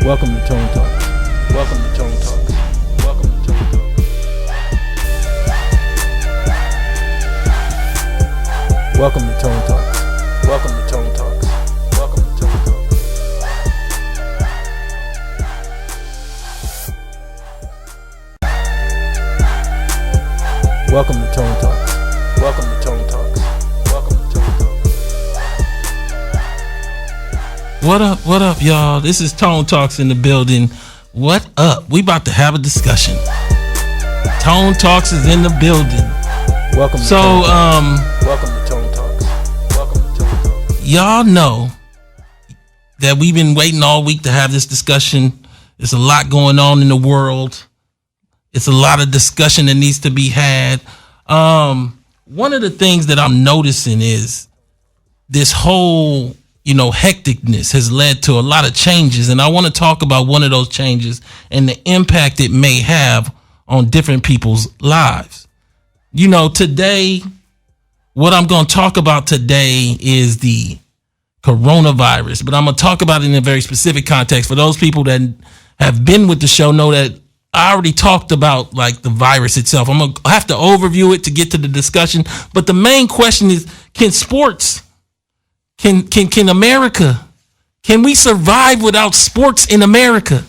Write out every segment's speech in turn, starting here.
Welcome to Tone Talks. Welcome to Tone Talks. Welcome to Tone Talks. Welcome to Tone Talks. Welcome to Tone Talks. Welcome to Tone Talks. Welcome to Tone Talks. Welcome to Tone Talks. Welcome to Tone Talks. What up, y'all? This is Tone Talks in the building. What up? We about to have a discussion. Tone Talks is in the building. Welcome to Tone Talks. Welcome to Tone Talks. Welcome to Tone Talks. Y'all know that we've been waiting all week to have this discussion. There's a lot going on in the world. It's a lot of discussion that needs to be had. One of the things that I'm noticing is this whole, hecticness has led to a lot of changes. And I want to talk about one of those changes and the impact it may have on different people's lives. Today, what I'm going to talk about today is the coronavirus, but I'm going to talk about it in a very specific context. For those people that have been with the show know that I already talked about the virus itself. I'm going to have to overview it to get to the discussion. But the main question is, can sports, can America, can we survive without sports in America?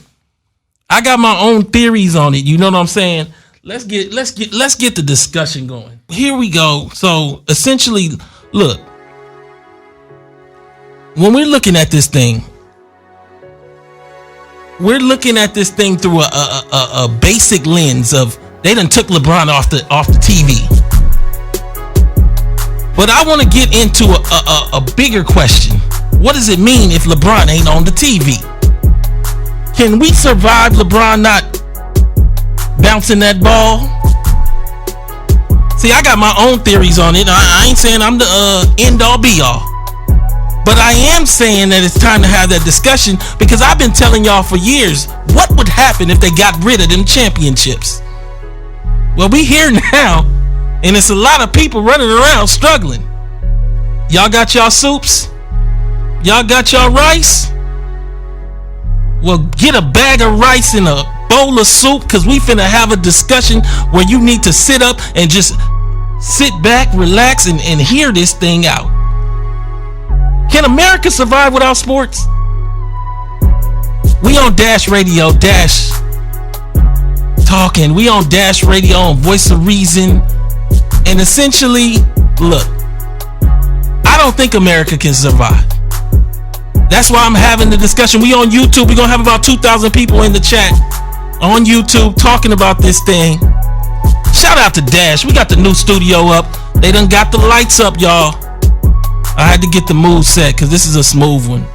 I got my own theories on it. You know what I'm saying? Let's get the discussion going. Here we go. So essentially, look, when we're looking at this thing, we're looking at this thing through a basic lens of they done took LeBron off the TV. But I want to get into a bigger question. What does it mean if LeBron ain't on the TV? Can we survive LeBron not bouncing that ball? See, I got my own theories on it. I ain't saying I'm the end all be all. But I am saying that it's time to have that discussion because I've been telling y'all for years, what would happen if they got rid of them championships? Well, we here now, and it's a lot of people running around struggling. Y'all got y'all soups? Y'all got y'all rice? Well, get a bag of rice and a bowl of soup because we finna have a discussion where you need to sit up and just sit back, relax, and hear this thing out. Can America survive without sports? We on Dash Radio, Dash Talking. We on Dash Radio on Voice of Reason. And essentially, look, I don't think America can survive. That's why I'm having the discussion. We on YouTube. We're going to have about 2,000 people in the chat on YouTube talking about this thing. Shout out to Dash. We got the new studio up. They done got the lights up, y'all. I had to get the mood set because this is a smooth one.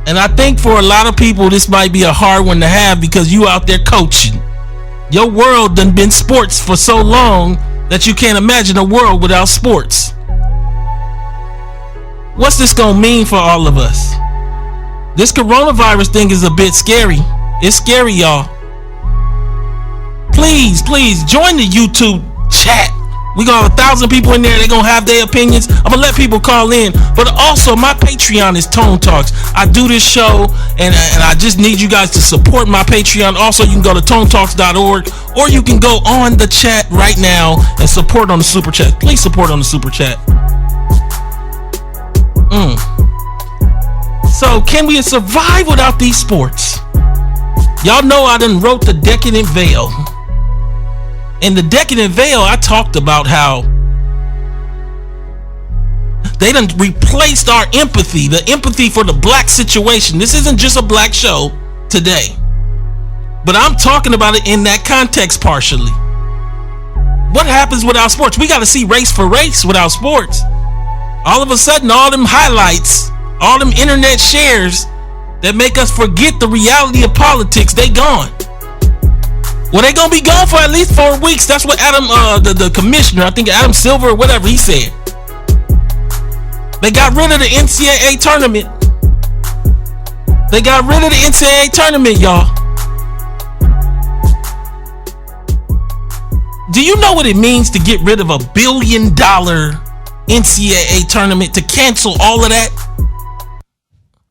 And I think for a lot of people, this might be a hard one to have because you out there coaching. Your world done been sports for so long that you can't imagine a world without sports. What's this gonna mean for all of us? This coronavirus thing is a bit scary. It's scary, y'all. Please join the YouTube chat. We got 1,000 people in there. They're going to have their opinions. I'm going to let people call in. But also, my Patreon is Tone Talks. I do this show, and I just need you guys to support my Patreon. Also, you can go to tonetalks.org, or you can go on the chat right now and support on the Super Chat. Please support on the Super Chat. So, can we survive without these sports? Y'all know I done wrote The Decadent Veil. In The Decadent Veil, I talked about how they done replaced our empathy, the empathy for the black situation. This isn't just a black show today, but I'm talking about it in that context partially. What happens without sports? We got to see race for race without sports. All of a sudden, all them highlights, all them internet shares that make us forget the reality of politics, they gone. Well, they gonna be gone for at least 4 weeks. That's what Adam, the commissioner, I think Adam Silver or whatever, he said. They got rid of the NCAA tournament. They got rid of the NCAA tournament, y'all. Do you know what it means to get rid of $1 billion NCAA tournament, to cancel all of that?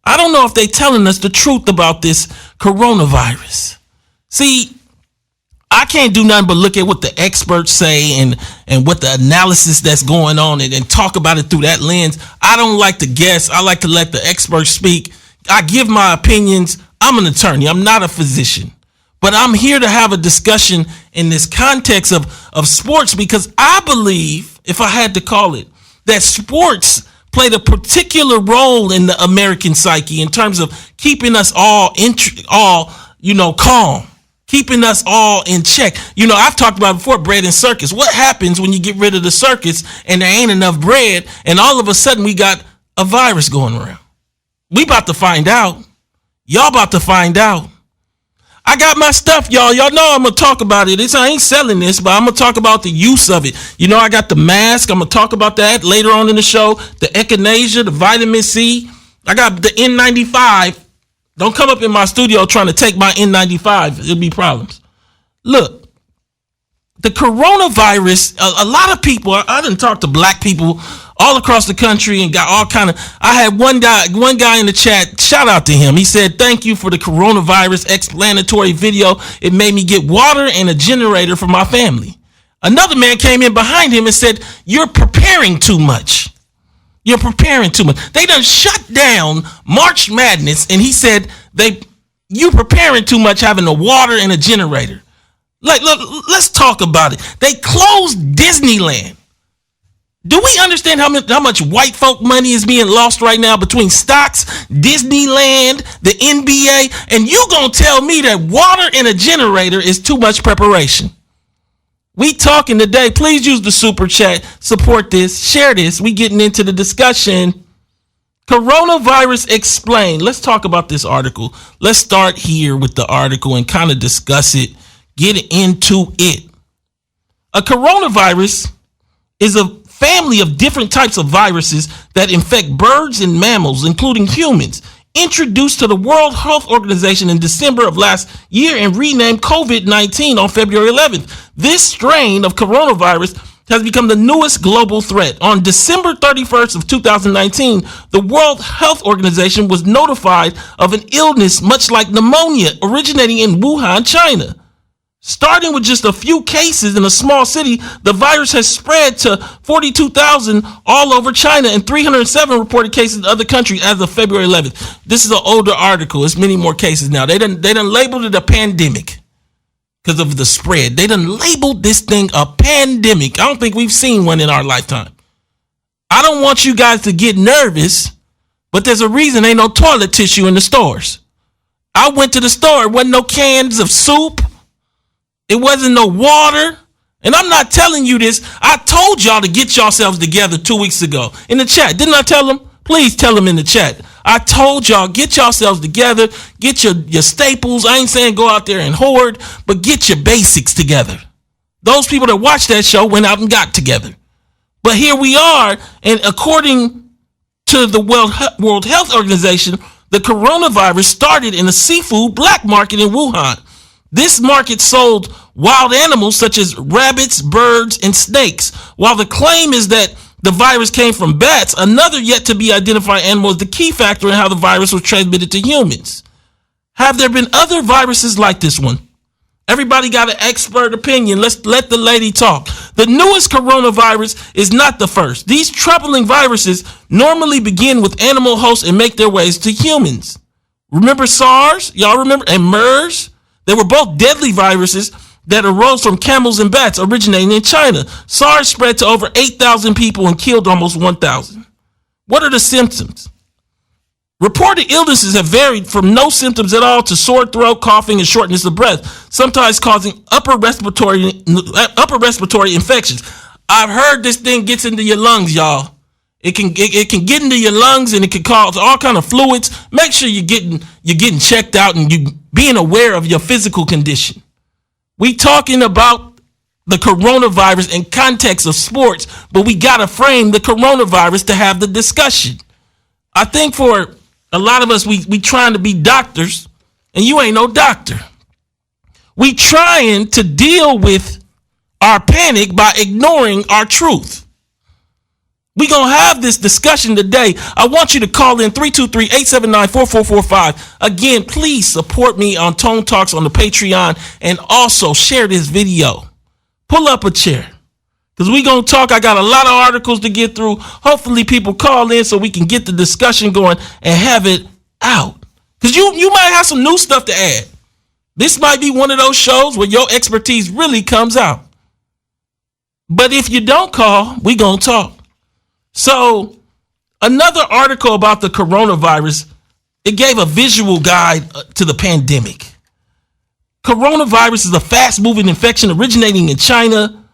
I don't know if they're telling us the truth about this coronavirus. See, I can't do nothing but look at what the experts say and what the analysis that's going on and talk about it through that lens. I don't like to guess. I like to let the experts speak. I give my opinions. I'm an attorney. I'm not a physician. But I'm here to have a discussion in this context of sports, because I believe, if I had to call it, that sports played a particular role in the American psyche in terms of keeping us all calm, keeping us all in check. I've talked about before, bread and circus. What happens when you get rid of the circus and there ain't enough bread and all of a sudden we got a virus going around? We about to find out. Y'all about to find out. I got my stuff, y'all. Y'all know I'm going to talk about it. I ain't selling this, but I'm going to talk about the use of it. I got the mask. I'm going to talk about that later on in the show. The echinacea, the vitamin C. I got the N95. Don't come up in my studio trying to take my N95. It'll be problems. Look, the coronavirus, a lot of people, I didn't talk to black people all across the country and got all kind of, I had one guy in the chat, shout out to him. He said, thank you for the coronavirus explanatory video. It made me get water and a generator for my family. Another man came in behind him and said, you're preparing too much. You're preparing too much. They done shut down March Madness, and he said, you preparing too much having a water and a generator. Like, look, let's talk about it. They closed Disneyland. Do we understand how much white folk money is being lost right now between stocks, Disneyland, the NBA, and you gonna tell me that water and a generator is too much preparation? We talking today. Please use the super chat. Support this. Share this. We getting into the discussion. Coronavirus explained. Let's talk about this article. Let's start here with the article and kind of discuss it. Get into it. A coronavirus is a family of different types of viruses that infect birds and mammals, including humans, introduced to the World Health Organization in December of last year and renamed COVID-19 on February 11th. This strain of coronavirus has become the newest global threat. On December 31st of 2019, the World Health Organization was notified of an illness much like pneumonia originating in Wuhan, China. Starting with just a few cases in a small city, the virus has spread to 42,000 all over China and 307 reported cases in other countries as of February 11th. This is an older article. It's many more cases now. They done labeled it a pandemic because of the spread. They done labeled this thing a pandemic. I don't think we've seen one in our lifetime. I don't want you guys to get nervous, but there's a reason ain't no toilet tissue in the stores. I went to the store. It wasn't no cans of soup. It wasn't no water. And I'm not telling you this. I told y'all to get yourselves together 2 weeks ago in the chat. Didn't I tell them? Please tell them in the chat. I told y'all, get yourselves together. Get your staples. I ain't saying go out there and hoard, but get your basics together. Those people that watched that show went out and got together. But here we are. And according to the World Health Organization, the coronavirus started in a seafood black market in Wuhan. This market sold wild animals such as rabbits, birds, and snakes. While the claim is that the virus came from bats, another yet to be identified animal is the key factor in how the virus was transmitted to humans. Have there been other viruses like this one? Everybody got an expert opinion. Let's let the lady talk. The newest coronavirus is not the first. These troubling viruses normally begin with animal hosts and make their ways to humans. Remember SARS? Y'all remember? And MERS? They were both deadly viruses that arose from camels and bats originating in China. SARS spread to over 8,000 people and killed almost 1,000. What are the symptoms? Reported illnesses have varied from no symptoms at all to sore throat, coughing, and shortness of breath, sometimes causing upper respiratory infections. I've heard this thing gets into your lungs, y'all. It can get into your lungs and it can cause all kind of fluids. Make sure you're getting checked out and you being aware of your physical condition. We talking about the coronavirus in context of sports, but we got to frame the coronavirus to have the discussion. I think for a lot of us, we trying to be doctors, and you ain't no doctor. We trying to deal with our panic by ignoring our truth. We're going to have this discussion today. I want you to call in 323-879-4445. Again, please support me on Tone Talks on the Patreon, and also share this video. Pull up a chair, because we're going to talk. I got a lot of articles to get through. Hopefully people call in so we can get the discussion going and have it out. Because you might have some new stuff to add. This might be one of those shows where your expertise really comes out. But if you don't call, we going to talk. So another article about the coronavirus, it gave a visual guide to the pandemic. Coronavirus is a fast-moving infection originating in China,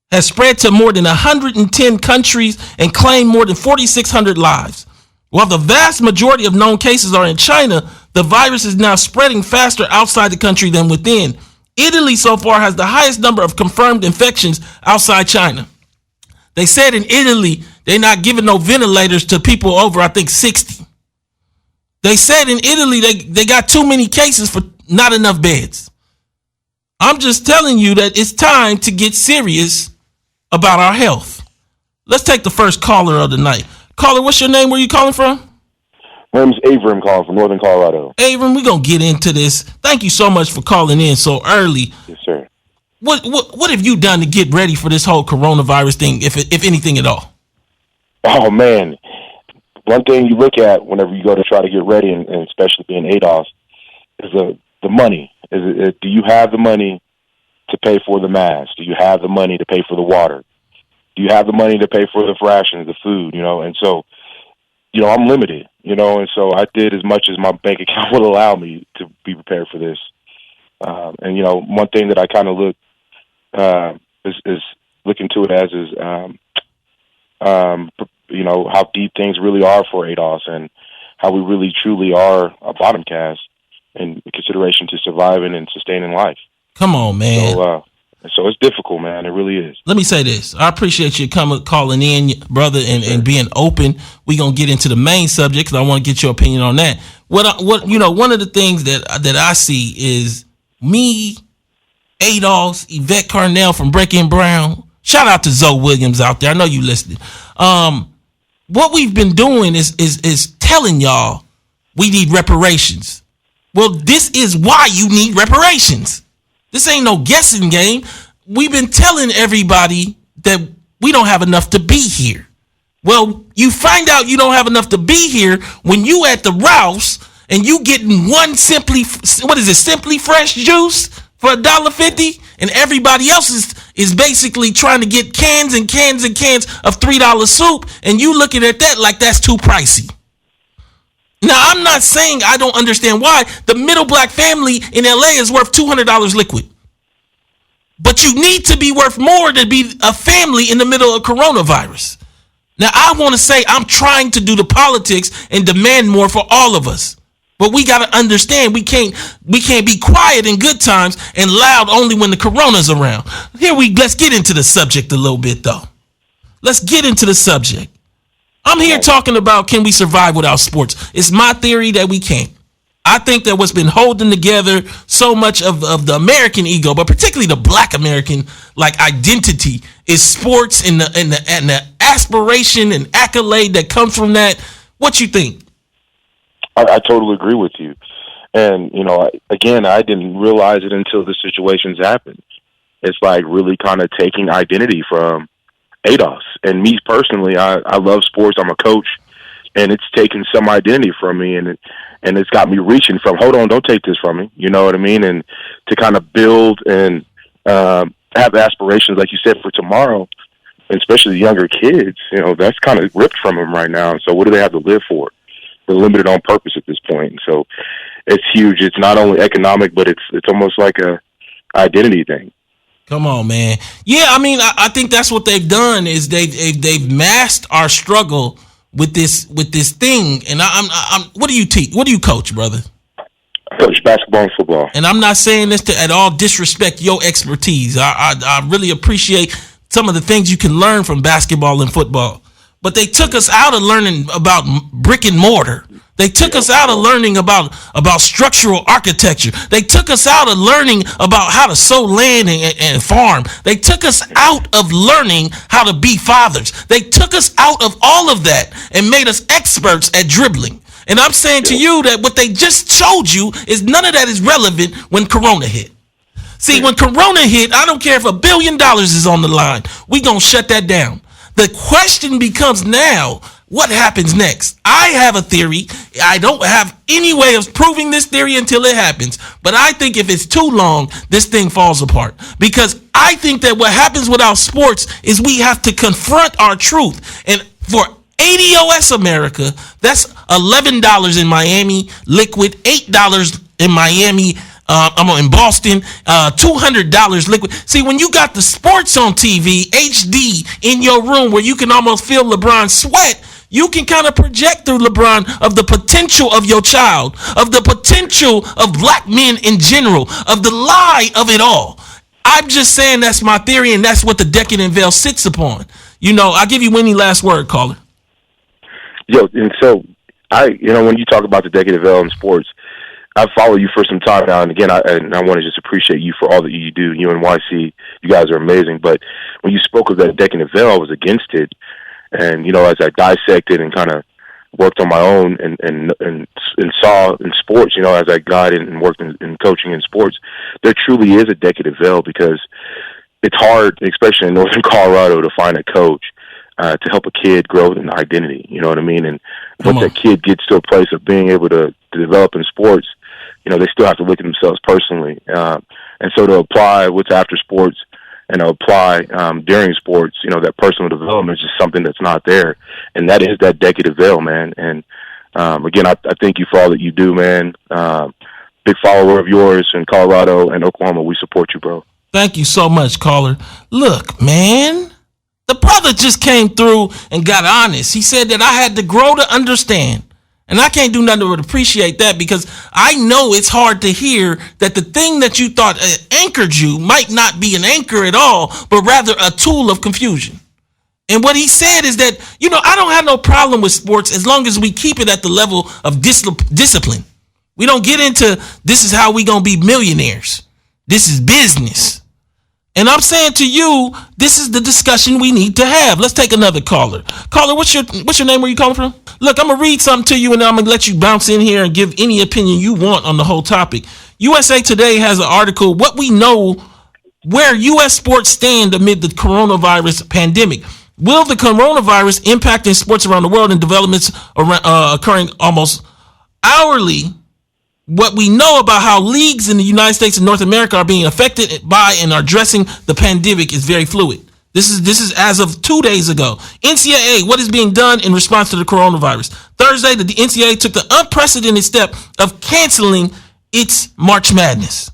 has spread to more than 110 countries and claimed more than 4,600 lives. While the vast majority of known cases are in China, the virus is now spreading faster outside the country than within. Italy so far has the highest number of confirmed infections outside China. They said in Italy, they're not giving no ventilators to people over, I think, 60. They said in Italy, they got too many cases for not enough beds. I'm just telling you that it's time to get serious about our health. Let's take the first caller of the night. Caller, what's your name? Where you calling from? My name's Avram, calling from Northern Colorado. Avram, we're going to get into this. Thank you so much for calling in so early. Yes, sir. What have you done to get ready for this whole coronavirus thing, if anything at all? Oh, man. One thing you look at whenever you go to try to get ready, and especially being ADOS, is the money. Do you have the money to pay for the mask? Do you have the money to pay for the water? Do you have the money to pay for the rations, the food, And so, I'm limited, and so I did as much as my bank account would allow me to be prepared for this. And, one thing that I kind of look is look into it as is, how deep things really are for ADOS and how we really truly are a bottom cast in consideration to surviving and sustaining life. Come on, man. So it's difficult, man. It really is. Let me say this. I appreciate you calling in, brother, and being open. We're going to get into the main subject because I want to get your opinion on that. One of the things that I see is me, ADOS, Yvette Carnell from Breaking Brown. Shout out to Zoe Williams out there. I know you listening. What we've been doing is telling y'all we need reparations. Well, this is why you need reparations. This ain't no guessing game. We've been telling everybody that we don't have enough to be here. Well, you find out you don't have enough to be here when you at the Rouse and you getting one Simply Fresh juice for $1.50, and everybody else is basically trying to get cans and cans and cans of $3 soup, and you looking at that like that's too pricey. Now, I'm not saying I don't understand why. The middle black family in LA is worth $200 liquid. But you need to be worth more to be a family in the middle of coronavirus. Now, I want to say I'm trying to do the politics and demand more for all of us. But we got to understand we can't be quiet in good times and loud only when the corona's around. Let's get into the subject a little bit, though. Let's get into the subject. I'm here talking about, can we survive without sports? It's my theory that we can't. I think that what's been holding together so much of the American ego, but particularly the black American identity, is sports and the aspiration and accolade that comes from that. What you think? I totally agree with you. And, I didn't realize it until the situations happened. It's like really kind of taking identity from ADOS. And me personally, I love sports. I'm a coach, and it's taken some identity from me, and it's got me reaching from, hold on, don't take this from me. You know what I mean? And to kind of build and have aspirations, like you said, for tomorrow, and especially the younger kids, that's kind of ripped from them right now. So what do they have to live for? They're limited on purpose at this point. So it's huge. It's not only economic, but it's almost like a identity thing. Come on, man. Yeah, I think that's what they've done is they've masked our struggle with this thing. And I'm what do you teach? What do you coach, brother? I coach basketball and football. And I'm not saying this to at all disrespect your expertise. I really appreciate some of the things you can learn from basketball and football. But they took us out of learning about brick and mortar. They took us out of learning about structural architecture. They took us out of learning about how to sow land and farm. They took us out of learning how to be fathers. They took us out of all of that and made us experts at dribbling. And I'm saying to you that what they just showed you is none of that is relevant when Corona hit. See, when Corona hit, I don't care if $1 billion is on the line. We gonna shut that down. The question becomes now, what happens next? I have a theory. I don't have any way of proving this theory until it happens. But I think if it's too long, this thing falls apart. Because I think that what happens with our sports is we have to confront our truth. And for ADOS America, that's $11 in Miami liquid, $8 in Miami. I'm in Boston, $200 liquid. See, when you got the sports on TV, HD in your room where you can almost feel LeBron sweat, you can kind of project through LeBron of the potential of your child, of the potential of black men in general, of the lie of it all. I'm just saying that's my theory, and that's what the decadent veil sits upon. I'll give you any last word, caller. Yo, and so when you talk about the decadent veil in sports, I've followed you for some time now, and again, I want to just appreciate you for all that you do. You and YC, you guys are amazing. But when you spoke of that decadent veil, I was against it. And as I dissected and kind of worked on my own and saw in sports, as I got in and worked in coaching in sports, there truly is a decadent veil because it's hard, especially in northern Colorado, to find a coach to help a kid grow an identity. You know what I mean? And once that kid gets to a place of being able to develop in sports, they still have to look at themselves personally. And so to apply what's after sports and to apply during sports, that personal development is just something that's not there. And that is that decadent veil, man. And again, I thank you for all that you do, man. Big follower of yours in Colorado and Oklahoma. We support you, bro. Thank you so much, caller. Look, man, the brother just came through and got honest. He said that I had to grow to understand. And I can't do nothing but appreciate that because I know it's hard to hear that the thing that you thought anchored you might not be an anchor at all, but rather a tool of confusion. And what he said is that, I don't have no problem with sports as long as we keep it at the level of discipline. We don't get into this is how we going to be millionaires. This is business. And I'm saying to you, this is the discussion we need to have. Let's take another caller. Caller, what's your name? Where you calling from? Look, I'm going to read something to you, and then I'm going to let you bounce in here and give any opinion you want on the whole topic. USA Today has an article, What We Know, Where U.S. Sports Stand Amid the Coronavirus Pandemic. Will the coronavirus impacting sports around the world and developments occurring almost hourly? What we know about how leagues in the United States and North America are being affected by and are addressing the pandemic is very fluid. This is as of 2 days ago. NCAA, what is being done in response to the coronavirus? Thursday, the NCAA took the unprecedented step of canceling its March Madness.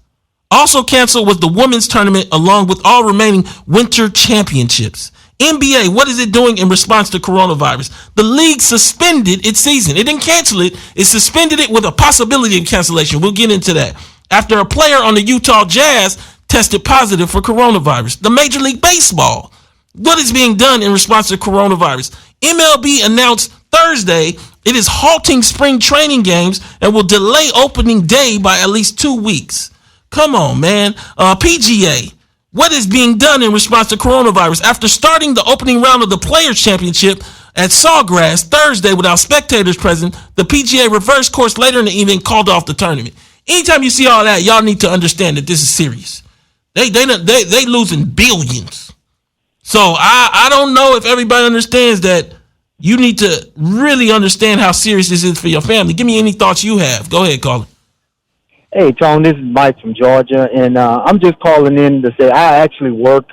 Also canceled was the women's tournament along with all remaining winter championships. NBA, what is it doing in response to coronavirus? The league suspended its season. It didn't cancel it. It suspended it with a possibility of cancellation. We'll get into that. After a player on the Utah Jazz tested positive for coronavirus. The Major League Baseball, what is being done in response to coronavirus? MLB announced Thursday it is halting spring training games and will delay opening day by at least 2 weeks. Come on, man. PGA, what is being done in response to coronavirus? After starting the opening round of the Players' Championship at Sawgrass Thursday without spectators present, the PGA reversed course later in the evening and called off the tournament. Anytime you see all that, y'all need to understand that this is serious. They losing billions. So I don't know if everybody understands that you need to really understand how serious this is for your family. Give me any thoughts you have. Go ahead, caller. Hey, Tone, this is Mike from Georgia, and I'm just calling in to say I actually work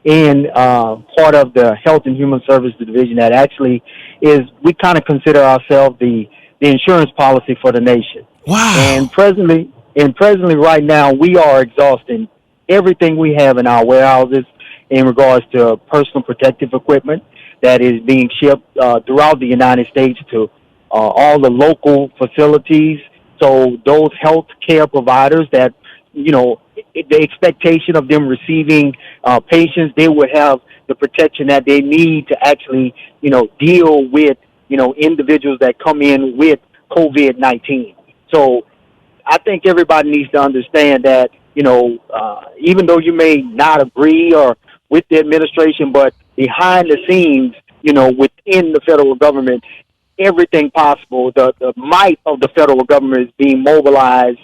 in part of the Health and Human Services Division that actually is, we kind of consider ourselves the insurance policy for the nation. Wow. And presently right now, we are exhausting everything we have in our warehouses in regards to personal protective equipment that is being shipped throughout the United States to all the local facilities. So those health care providers that, the expectation of them receiving patients, they would have the protection that they need to actually, deal with, individuals that come in with COVID-19. So I think everybody needs to understand that, even though you may not agree or with the administration, but behind the scenes, within the federal government, everything possible, the might of the federal government is being mobilized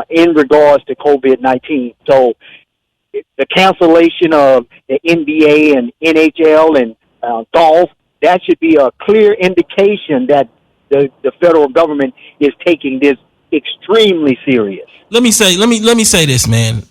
in regards to COVID-19. So the cancellation of the NBA and NHL and golf, that should be a clear indication that the federal government is taking this extremely serious. Let me say this, man.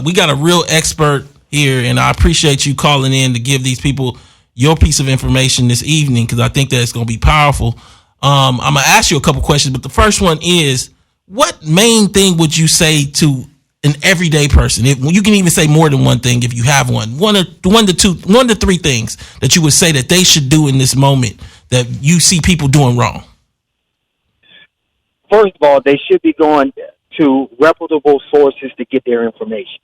We got a real expert here, and I appreciate you calling in to give these people your piece of information this evening, because I think that it's going to be powerful. I'm going to ask you a couple questions, but the first one is, what main thing would you say to an everyday person? You can even say more than one thing if you have one. One to three things that you would say that they should do in this moment that you see people doing wrong. First of all, they should be going to reputable sources to get their information.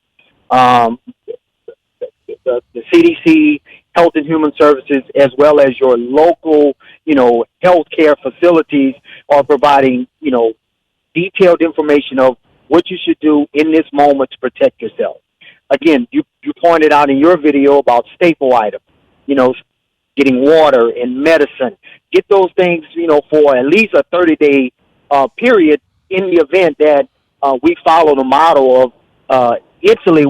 The CDC, Health and Human Services, as well as your local, healthcare facilities are providing, detailed information of what you should do in this moment to protect yourself. Again, you pointed out in your video about staple items, getting water and medicine. Get those things, for at least a 30-day period in the event that we follow the model of Italy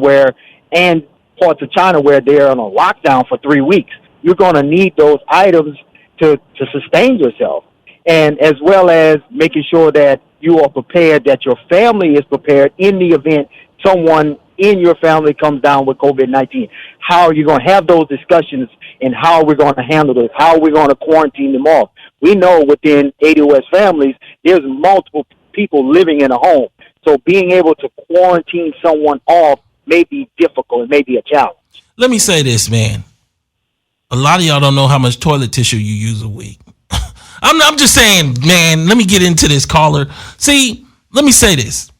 and parts of China where they're on a lockdown for 3 weeks. You're going to need those items to sustain yourself, and as well as making sure that you are prepared, that your family is prepared in the event someone in your family comes down with COVID-19. How are you going to have those discussions, and how are we going to handle this? How are we going to quarantine them off? We know within ADOS families, there's multiple people living in a home. So being able to quarantine someone off may be difficult. It may be a challenge. Let me say this, man. A lot of y'all don't know how much toilet tissue you use a week. I'm just saying, man, let me get into this, caller. See, let me say this.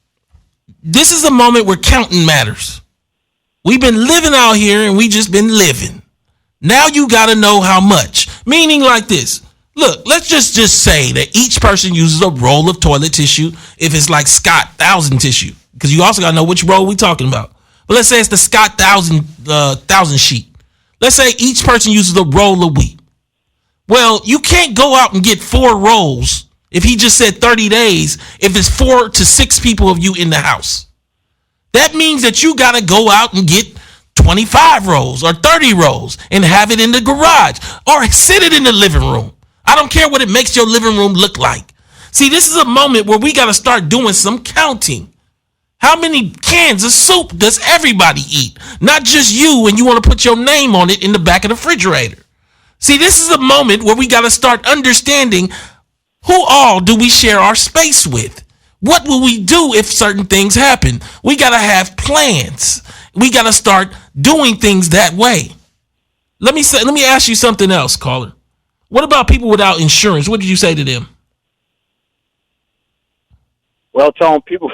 This is a moment where counting matters. We've been living out here, and we just been living. Now you got to know how much. Meaning like this. Look, let's just say that each person uses a roll of toilet tissue if it's like Scott 1000 tissue. Because you also got to know which roll we're talking about. But let's say it's the Scott 1000 sheet. Let's say each person uses a roll a week. Well, you can't go out and get 4 rolls if he just said 30 days if it's 4 to 6 people of you in the house. That means that you got to go out and get 25 rolls or 30 rolls and have it in the garage or sit it in the living room. I don't care what it makes your living room look like. See, this is a moment where we got to start doing some counting. How many cans of soup does everybody eat? Not just you, and you want to put your name on it in the back of the refrigerator. See, this is a moment where we got to start understanding who all do we share our space with? What will we do if certain things happen? We got to have plans. We got to start doing things that way. Let me ask you something else, caller. What about people without insurance? What did you say to them? Well, Tom, people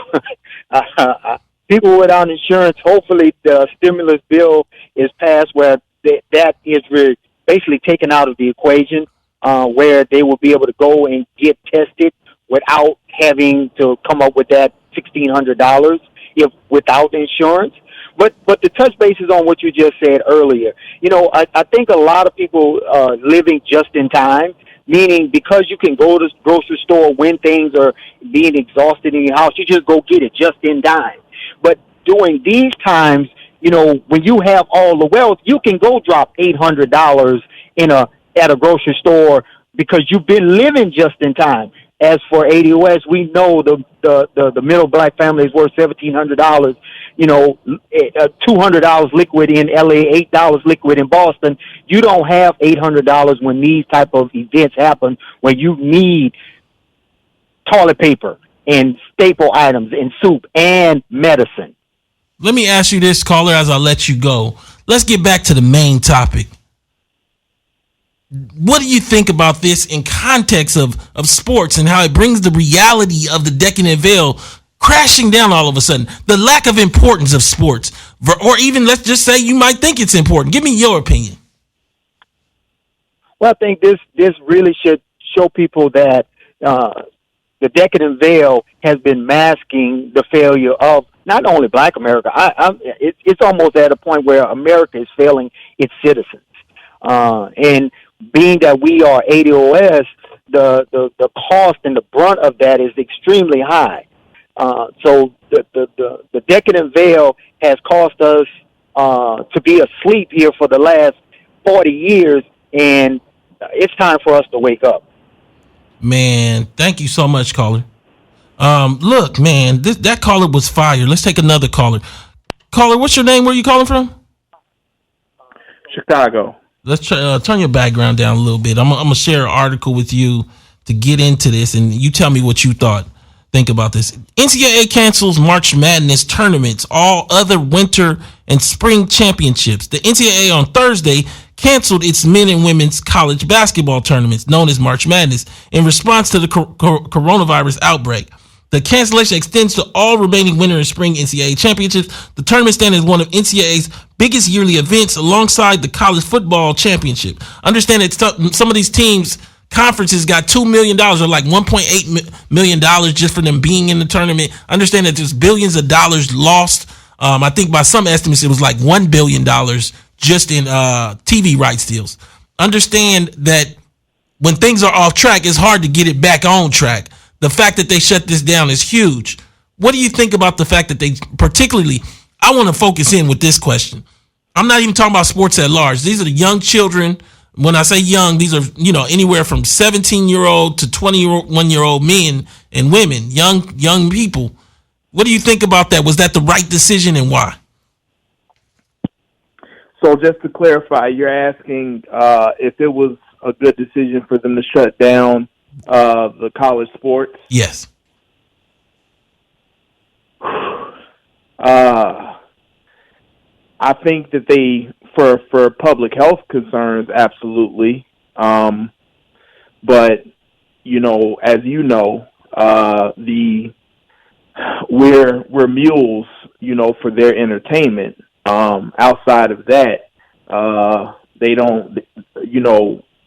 without insurance, hopefully the stimulus bill is passed where that is basically taken out of the equation, where they will be able to go and get tested without having to come up with that $1,600 without insurance. But to touch bases on what you just said earlier, I think a lot of people are living just in time, meaning because you can go to the grocery store when things are being exhausted in your house, you just go get it just in time. But during these times, when you have all the wealth, you can go drop $800 at a grocery store because you've been living just in time. As for ADOS, we know the middle black family is worth $1,700. $200 liquid in LA, $8 liquid in Boston. You don't have $800 when these type of events happen, when you need toilet paper and staple items and soup and medicine. Let me ask you this, caller, as I let you go. Let's get back to the main topic. What do you think about this in context of sports and how it brings the reality of the decadent veil crashing down all of a sudden? The lack of importance of sports, or even let's just say you might think it's important. Give me your opinion. Well, I think this really should show people that the decadent veil has been masking the failure of not only Black America. It's almost at a point where America is failing its citizens. And being that we are ADOS, the cost and the brunt of that is extremely high. So the decadent veil has caused us to be asleep here for the last 40 years, and it's time for us to wake up. Man, thank you so much, caller. Look, man, that caller was fire. Let's take another caller. Caller, what's your name? Where are you calling from? Chicago. Let's turn your background down a little bit. I'm gonna share an article with you to get into this, and you tell me what you think about this. NCAA cancels March Madness tournaments, all other winter and spring championships. The NCAA on Thursday canceled its men and women's college basketball tournaments, known as March Madness, in response to the coronavirus outbreak. The cancellation extends to all remaining winter and spring NCAA championships. The tournament stands as one of NCAA's biggest yearly events alongside the college football championship. Understand that some of these teams, conferences got $2 million or like $1.8 million just for them being in the tournament. Understand that there's billions of dollars lost. I think by some estimates, it was like $1 billion just in TV rights deals. Understand that when things are off track, it's hard to get it back on track. The fact that they shut this down is huge. What do you think about the fact that they particularly, I want to focus in with this question. I'm not even talking about sports at large. These are the young children. When I say young, these are, anywhere from 17-year-old to 21-year-old men and women, young people. What do you think about that? Was that the right decision, and why? So just to clarify, you're asking if it was a good decision for them to shut down the college sports? Yes. I think that they, for public health concerns, absolutely. But as you know, we're mules, for their entertainment. Outside of that, they don't.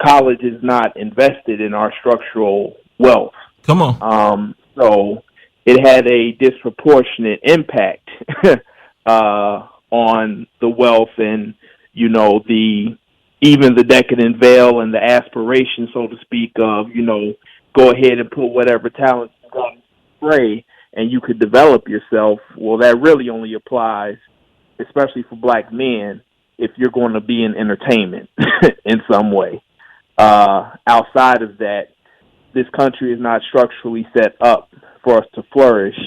College is not invested in our structural wealth. Come on. So it had a disproportionate impact on the wealth and, even the decadent veil and the aspiration, so to speak, of, go ahead and put whatever talent you got in spray and you could develop yourself. Well, that really only applies, especially for Black men, if you're going to be in entertainment in some way. Outside of that, this country is not structurally set up for us to flourish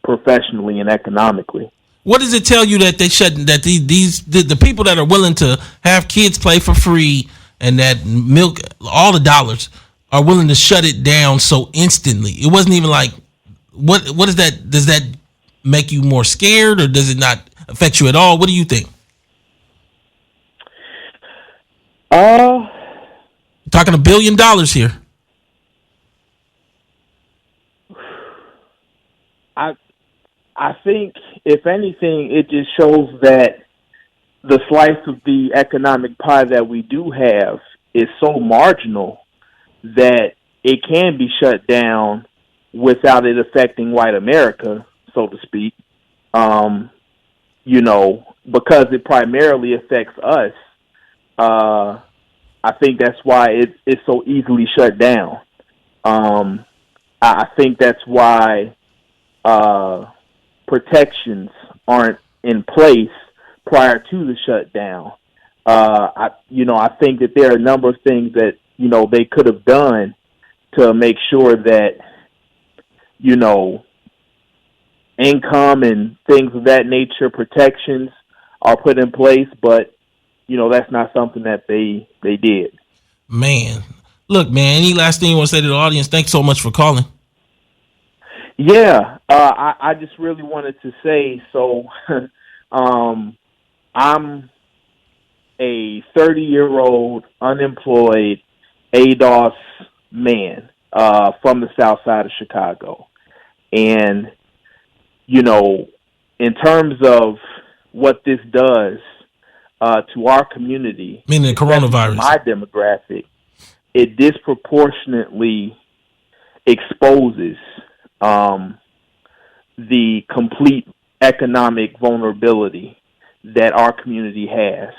professionally and economically. What does it tell you that they shouldn't? That the people that are willing to have kids play for free and that milk all the dollars are willing to shut it down so instantly? It wasn't even like what is that? Does that make you more scared, or does it not affect you at all? What do you think? Talking $1 billion here. I think, if anything, it just shows that the slice of the economic pie that we do have is so marginal that it can be shut down without it affecting white America, so to speak. Because it primarily affects us. I think that's why it's so easily shut down. I think that's why protections aren't in place prior to the shutdown. I think that there are a number of things that, they could have done to make sure that, income and things of that nature, protections are put in place, but, that's not something that they did. Man, look, man, any last thing you want to say to the audience? Thanks so much for calling. Yeah, I just really wanted to say, so I'm a 30-year-old unemployed ADOS man from the south side of Chicago. And, in terms of what this does to our community, meaning the coronavirus, my demographic, it disproportionately exposes the complete economic vulnerability that our community has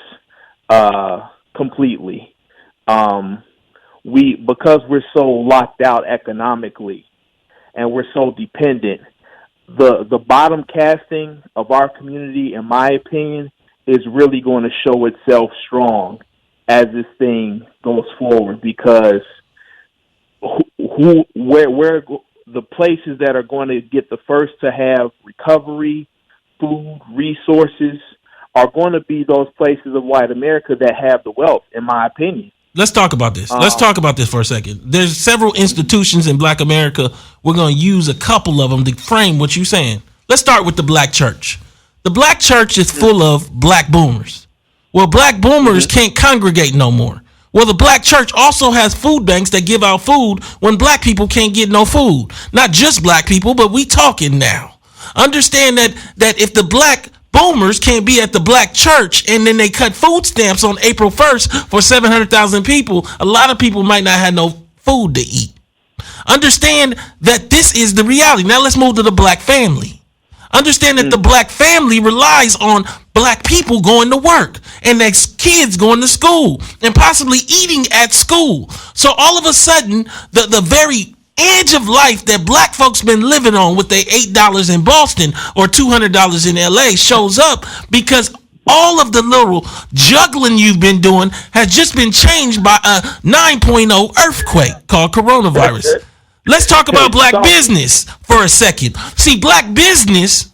completely. Because we're so locked out economically and we're so dependent, the bottom casting of our community, in my opinion, is really going to show itself strong as this thing goes forward, because where the places that are going to get the first to have recovery, food, resources, are going to be those places of white America that have the wealth, in my opinion. Let's talk about this. Let's talk about this for a second. There's several institutions in Black America. We're going to use a couple of them to frame what you're saying. Let's start with the Black church. The Black church is full of Black boomers. Well, Black boomers can't congregate no more. Well, the Black church also has food banks that give out food when Black people can't get no food. Not just Black people, but we talking now. Understand that if the Black boomers can't be at the Black church and then they cut food stamps on April 1st for 700,000 people, a lot of people might not have no food to eat. Understand that this is the reality. Now let's move to the Black family. Understand that the Black family relies on Black people going to work and their kids going to school and possibly eating at school. So all of a sudden, the very edge of life that Black folks been living on with their $8 in Boston or $200 in LA shows up because all of the little juggling you've been doing has just been changed by a 9.0 earthquake called coronavirus. Let's talk about Black business for a second. See, Black business,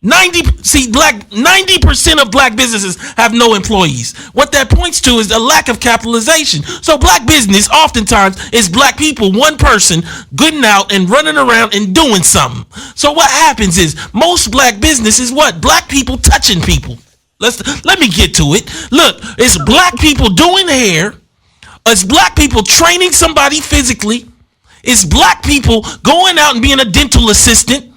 90% of Black businesses have no employees. What that points to is a lack of capitalization. So Black business oftentimes is Black people, one person, getting out and running around and doing something. So what happens is most Black business is what? Black people touching people. Let me get to it. Look, it's Black people doing hair. It's Black people training somebody physically. It's Black people going out and being a dental assistant.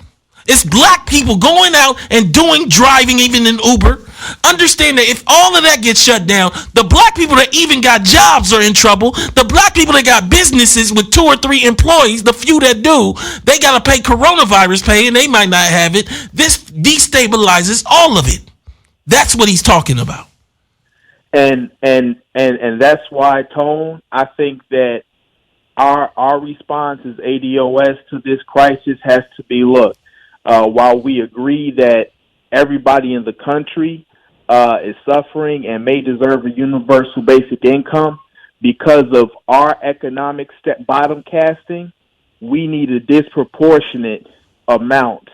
It's Black people going out and doing driving, even in Uber. Understand that if all of that gets shut down, the Black people that even got jobs are in trouble. The Black people that got businesses with 2 or 3 employees, the few that do, they got to pay coronavirus pay and they might not have it. This destabilizes all of it. That's what he's talking about. And that's why, Tone, I think that our response as ADOS to this crisis has to be, look, while we agree that everybody in the country is suffering and may deserve a universal basic income, because of our economic bottom casting, we need a disproportionate amount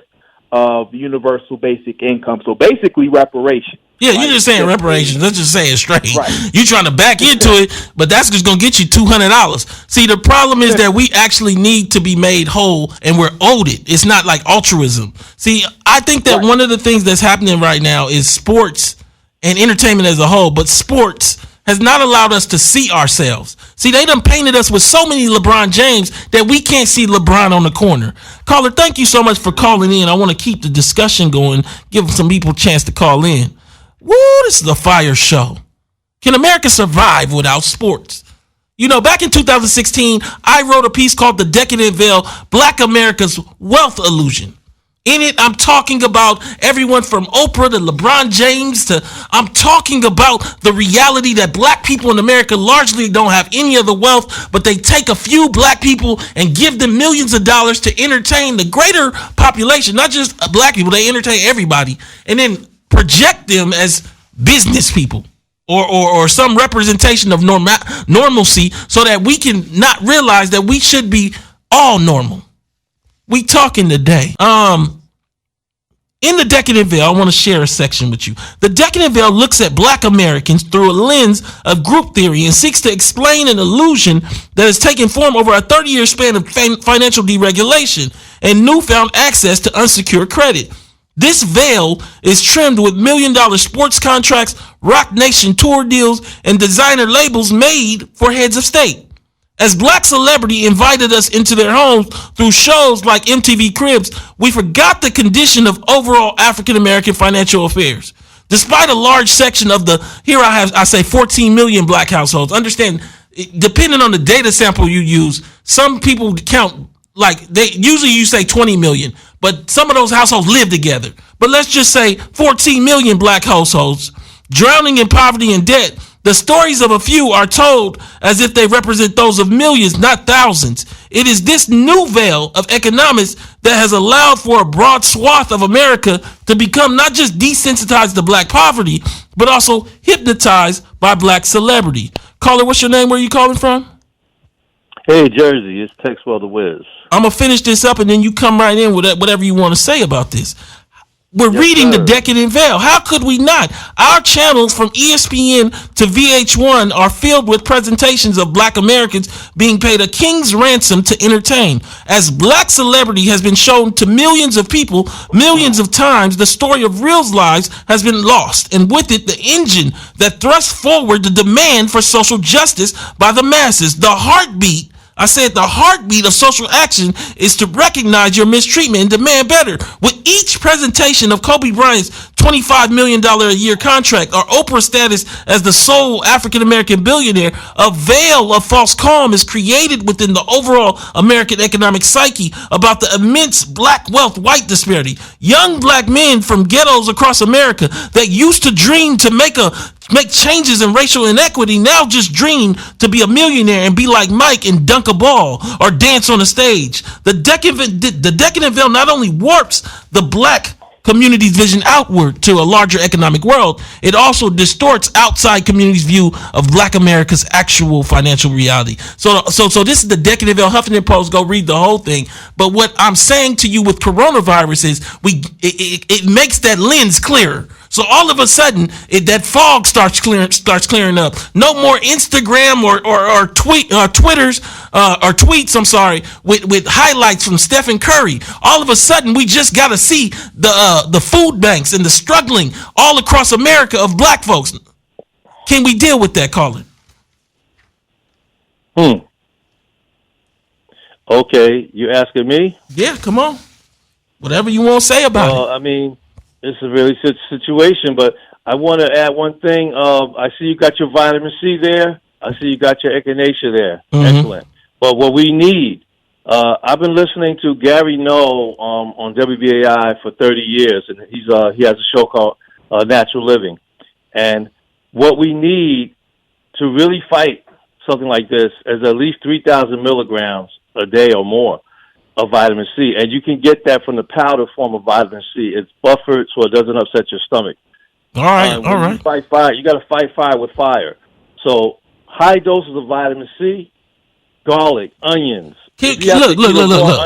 of universal basic income. So basically reparations. Yeah, you're just saying reparations. Let's just say it straight. Right. You're trying to back into it, but that's just going to get you $200. See, the problem is that we actually need to be made whole, and we're owed it. It's not like altruism. See, I think that one of the things that's happening right now is sports and entertainment as a whole, but sports has not allowed us to see ourselves. See, they done painted us with so many LeBron James that we can't see LeBron on the corner. Caller, thank you so much for calling in. I want to keep the discussion going, give some people a chance to call in. Woo, this is a fire show. Can America survive without sports? You know, back in 2016, I wrote a piece called The Decadent Veil, Black America's Wealth Illusion. In it, I'm talking about everyone from Oprah to LeBron James I'm talking about the reality that Black people in America largely don't have any of the wealth, but they take a few Black people and give them millions of dollars to entertain the greater population, not just Black people, they entertain everybody, and then project them as business people or some representation of normalcy so that we can not realize that we should be all normal. We talking today. In The Decadent Veil, I want to share a section with you. The Decadent Veil looks at Black Americans through a lens of group theory and seeks to explain an illusion that has taken form over a 30-year span of financial deregulation and newfound access to unsecured credit. This veil is trimmed with $1 million sports contracts, Rock Nation tour deals, and designer labels made for heads of state. As Black celebrity invited us into their homes through shows like MTV Cribs, we forgot the condition of overall African American financial affairs. Despite a large section of I say 14 million Black households. Understand, depending on the data sample you use, some people count like they usually you say 20 million, but some of those households live together. But let's just say 14 million black households drowning in poverty and debt. The stories of a few are told as if they represent those of millions, not thousands. It is this new veil of economics that has allowed for a broad swath of America to become not just desensitized to black poverty, but also hypnotized by black celebrity. Caller, what's your name? Where are you calling from? Hey, Jersey, it's Texwell the Wiz. I'm going to finish this up and then you come right in with whatever you want to say about this. We're reading The Decadent Veil. How could we not? Our channels from ESPN to VH1 are filled with presentations of black Americans being paid a king's ransom to entertain. As black celebrity has been shown to millions of people, millions of times, the story of real lives has been lost. And with it, the engine that thrusts forward the demand for social justice by the masses. The heartbeat of social action is to recognize your mistreatment and demand better. With each presentation of Kobe Bryant's $25 million a year contract or Oprah's status as the sole African-American billionaire, a veil of false calm is created within the overall American economic psyche about the immense black wealth white disparity. Young black men from ghettos across America that used to dream to make changes in racial inequity now just dream to be a millionaire and be like Mike and dunk a ball or dance on a stage. The decadent veil not only warps the black community's vision outward to a larger economic world, it also distorts outside community's view of black America's actual financial reality. So this is the decadent veil. Huffington Post, go read the whole thing. But what I'm saying to you with coronavirus is it makes that lens clearer. So all of a sudden, that fog starts clearing up. No more Instagram or Twitters or tweets. I'm sorry, with highlights from Stephen Curry. All of a sudden, we just got to see the food banks and the struggling all across America of black folks. Can we deal with that, caller? Okay, you asking me? Yeah, come on. Whatever you want to say about it. I mean, it's a really situation, but I want to add one thing. I see you got your vitamin C there. I see you got your echinacea there. Mm-hmm. Excellent. But what we need, I've been listening to Gary Noe on WBAI for 30 years, and he has a show called Natural Living. And what we need to really fight something like this is at least 3,000 milligrams a day or more of vitamin C, and you can get that from the powder form of vitamin C. It's buffered so it doesn't upset your stomach. All right. You fight fire. You got to fight fire with fire. So high doses of vitamin C, garlic, onions. Look.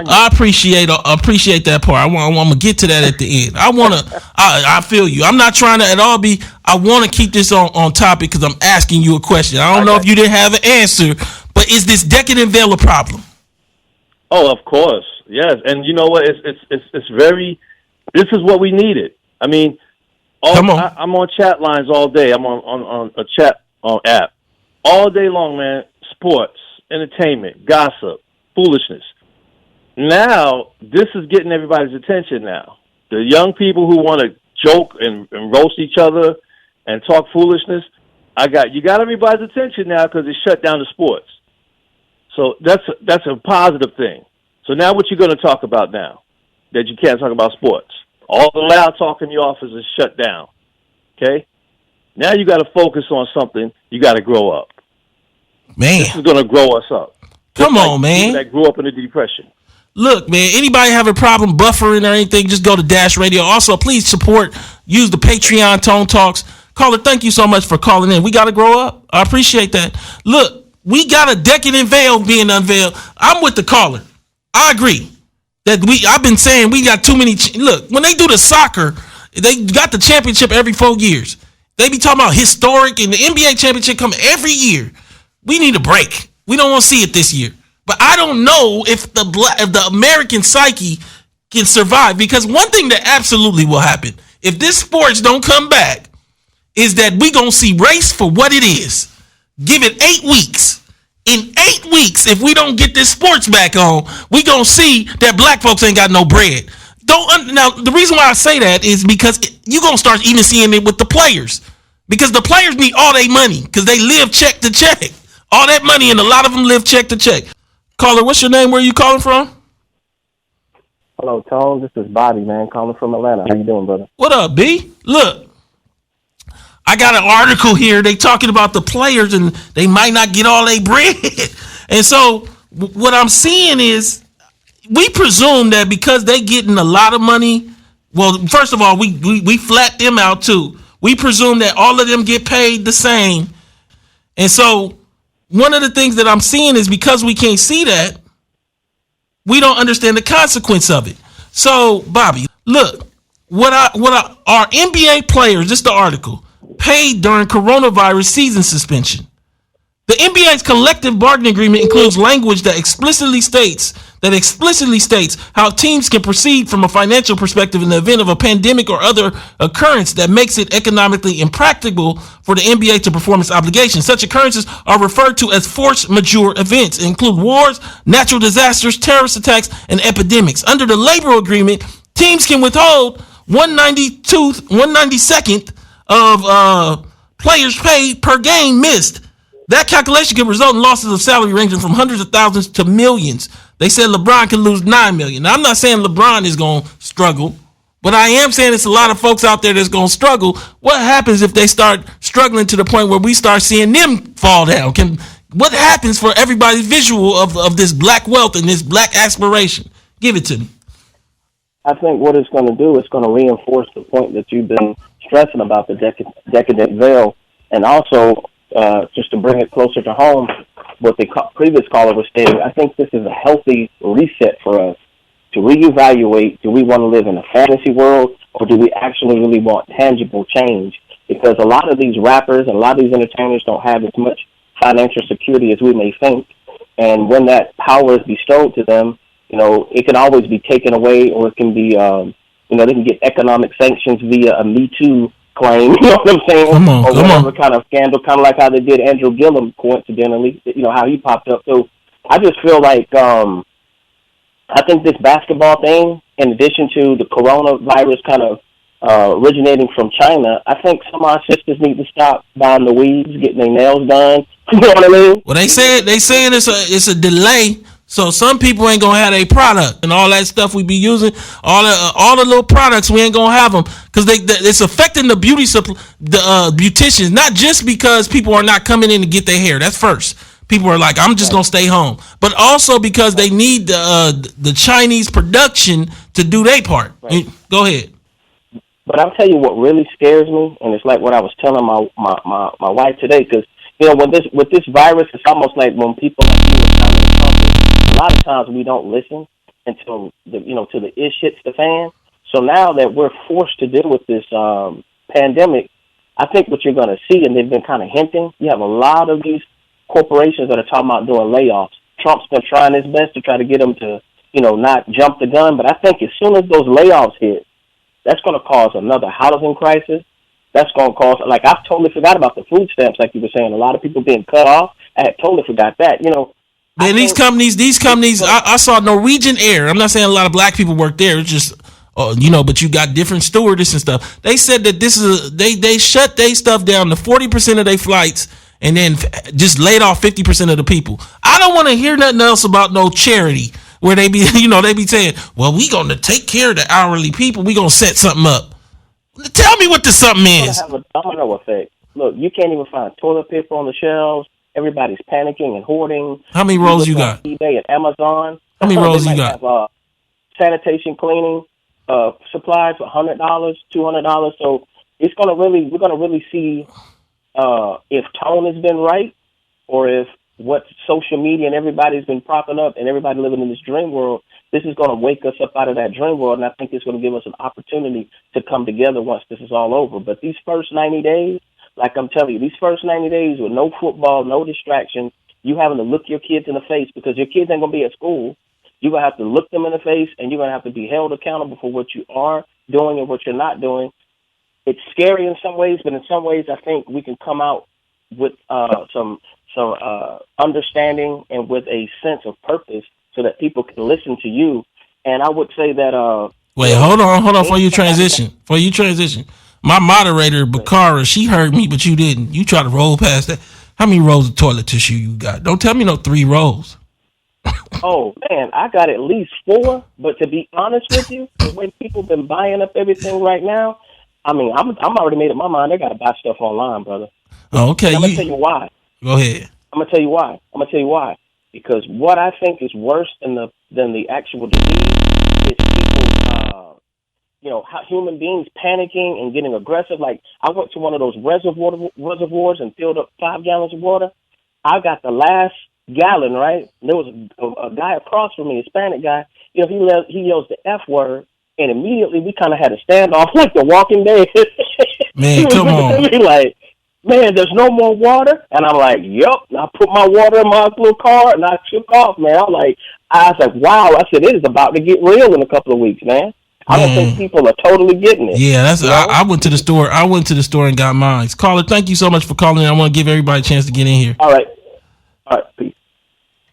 I appreciate that part. I'm gonna get to that at the end. I feel you. I'm not trying to at all be. I want to keep this on topic because I'm asking you a question. I don't know if you didn't have an answer, but is this decadent veil a problem? Oh, of course, yes. And you know what? It's very. This is what we needed. I mean, I'm on chat lines all day. I'm on a chat app all day long, man. Sports, entertainment, gossip, foolishness. Now, this is getting everybody's attention now. The young people who want to joke and roast each other and talk foolishness, you got everybody's attention now because it shut down the sports. So that's a positive thing. So now what you're going to talk about now that you can't talk about sports? All the loud talk in the office is shut down. Okay? Now you got to focus on something. You got to grow up. Man. This is going to grow us up. Come on, man. That grew up in the Depression. Look, man, anybody have a problem buffering or anything, just go to Dash Radio. Also, please use the Patreon Tone Talks. Caller, thank you so much for calling in. We got to grow up. I appreciate that. Look, we got a decadent veil being unveiled. I'm with the caller. I agree that I've been saying we got too many. Look, when they do the soccer, they got the championship every 4 years. They be talking about historic, and the NBA championship come every year. We need a break. We don't want to see it this year. But I don't know if the American psyche can survive, because one thing that absolutely will happen if this sports don't come back is that we gonna see race for what it is. Give it 8 weeks. In 8 weeks, if we don't get this sports back on, we gonna see that black folks ain't got no bread. Now, the reason why I say that is because you gonna start even seeing it with the players, because the players need all their money because they live check to check. All that money, and a lot of them live check to check. Caller, what's your name? Where are you calling from? Hello, Tone. This is Bobby, man, calling from Atlanta. How you doing, brother? What up, B? Look, I got an article here. They talking about the players and they might not get all their bread. And so what I'm seeing is we presume that because they getting a lot of money. Well, first of all, we flat them out too. We presume that all of them get paid the same. And so one of the things that I'm seeing is because we can't see that, we don't understand the consequence of it. So, Bobby, look, our NBA players, just the article, paid during coronavirus season suspension. The NBA's collective bargaining agreement includes language that explicitly states how teams can proceed from a financial perspective in the event of a pandemic or other occurrence that makes it economically impractical for the NBA to perform its obligations. Such occurrences are referred to as force majeure events and include wars, natural disasters, terrorist attacks, and epidemics. Under the labor agreement, teams can withhold 1/92nd of players paid per game missed. That calculation can result in losses of salary ranging from hundreds of thousands to millions. They said LeBron can lose $9 million. Now, I'm not saying LeBron is going to struggle, but I am saying it's a lot of folks out there that's going to struggle. What happens if they start struggling to the point where we start seeing them fall down? What happens for everybody's visual of this black wealth and this black aspiration? Give it to me. I think what it's going to do is going to reinforce the point that you've been stressing about the decadent veil, and also just to bring it closer to home, what the previous caller was stating, I think this is a healthy reset for us to reevaluate, do we want to live in a fantasy world or do we actually really want tangible change? Because a lot of these rappers and a lot of these entertainers don't have as much financial security as we may think. And when that power is bestowed to them, it can always be taken away, or it can be, they can get economic sanctions via a Me Too claim, you know what I'm saying? Come on. Kind of scandal, kind of like how they did Andrew Gillum, coincidentally, how he popped up. So I just feel like I think this basketball thing, in addition to the coronavirus kind of originating from China, I think some of our sisters need to stop buying the weeds, getting their nails done. You know what I mean? Well, they saying it's a delay. So some people ain't gonna have a product and all that stuff we be using, all the little products, we ain't gonna have them because it's affecting the beauticians, not just because people are not coming in to get their hair. That's first. People are like, I'm just gonna stay home, but also because they need the Chinese production to do their part. Right. Go ahead. But I'll tell you what really scares me, and it's like what I was telling my wife today, because with this virus, it's almost like when people like you were trying to talk. A lot of times we don't listen until till the ish hits the fan. So now that we're forced to deal with this pandemic, I think what you're going to see, and they've been kind of hinting, you have a lot of these corporations that are talking about doing layoffs. Trump's been trying his best to try to get them to, not jump the gun. But I think as soon as those layoffs hit, that's going to cause another housing crisis. That's going to cause, like, I've totally forgot about the food stamps, like you were saying. A lot of people being cut off. I had totally forgot that, Man, these companies, I saw Norwegian Air. I'm not saying a lot of black people work there. It's just, but you got different stewardess and stuff. They said that they shut their stuff down to 40% of their flights and then just laid off 50% of the people. I don't want to hear nothing else about no charity where they be, they be saying, well, we going to take care of the hourly people. We going to set something up. Tell me what the something is. Have a domino effect. Look, you can't even find toilet paper on the shelves. Everybody's panicking and hoarding. How many rolls you got? eBay and Amazon. How many rolls you got? Have, sanitation cleaning supplies for $100, $200. So we're gonna really see if tone has been right, or if what social media and everybody's been propping up and everybody living in this dream world. This is going to wake us up out of that dream world, and I think it's going to give us an opportunity to come together once this is all over. But these first 90 days. Like I'm telling you, these first 90 days with no football, no distractions, you having to look your kids in the face because your kids ain't going to be at school. You're going to have to look them in the face, and you're going to have to be held accountable for what you are doing and what you're not doing. It's scary in some ways, but in some ways I think we can come out with some understanding and with a sense of purpose so that people can listen to you. And I would say that... Wait, hold on before you transition. My moderator, Bakara, she heard me, but you didn't. You try to roll past that. How many rolls of toilet tissue you got? Don't tell me no 3 rolls. Oh man, I got at least 4. But to be honest with you, the way people been buying up everything right now, I mean, I'm already made up my mind. They got to buy stuff online, brother. Okay, I'm gonna tell you why. Go ahead. I'm gonna tell you why. Because what I think is worse than the actual disease is people, how human beings panicking and getting aggressive. Like I went to one of those reservoirs and filled up 5 gallons of water. I got the last gallon, right? And there was a guy across from me, a Hispanic guy. He yells the F word, and immediately we kind of had a standoff like The Walking Dead. Man, come on. Me like, man, there's no more water, and I'm like, yep. And I put my water in my little car, and I took off, man. I was like, wow. I said, it is about to get real in a couple of weeks, man. I don't think people are totally getting it. Yeah, that's. I went to the store. I went to the store and got mine. Caller, thank you so much for calling in. I want to give everybody a chance to get in here. All right, peace.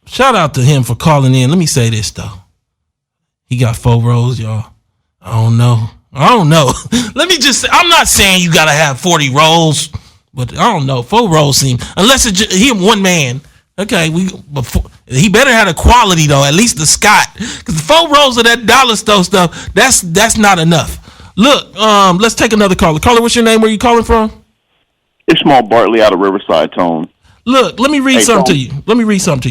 Shout out to him for calling in. Let me say this though. He got 4 rolls, y'all. I don't know. Let me just say, I'm not saying you gotta have 40 rolls, but I don't know. 4 rolls seem, unless he one man. Okay, he better have a quality though, at least the Scott, because 4 rolls of that dollar store stuff, that's not enough. Look, let's take another caller. Caller, what's your name? Where you calling from? Ishmael Bartley out of Riverside, Tone. Look, let me read something to you.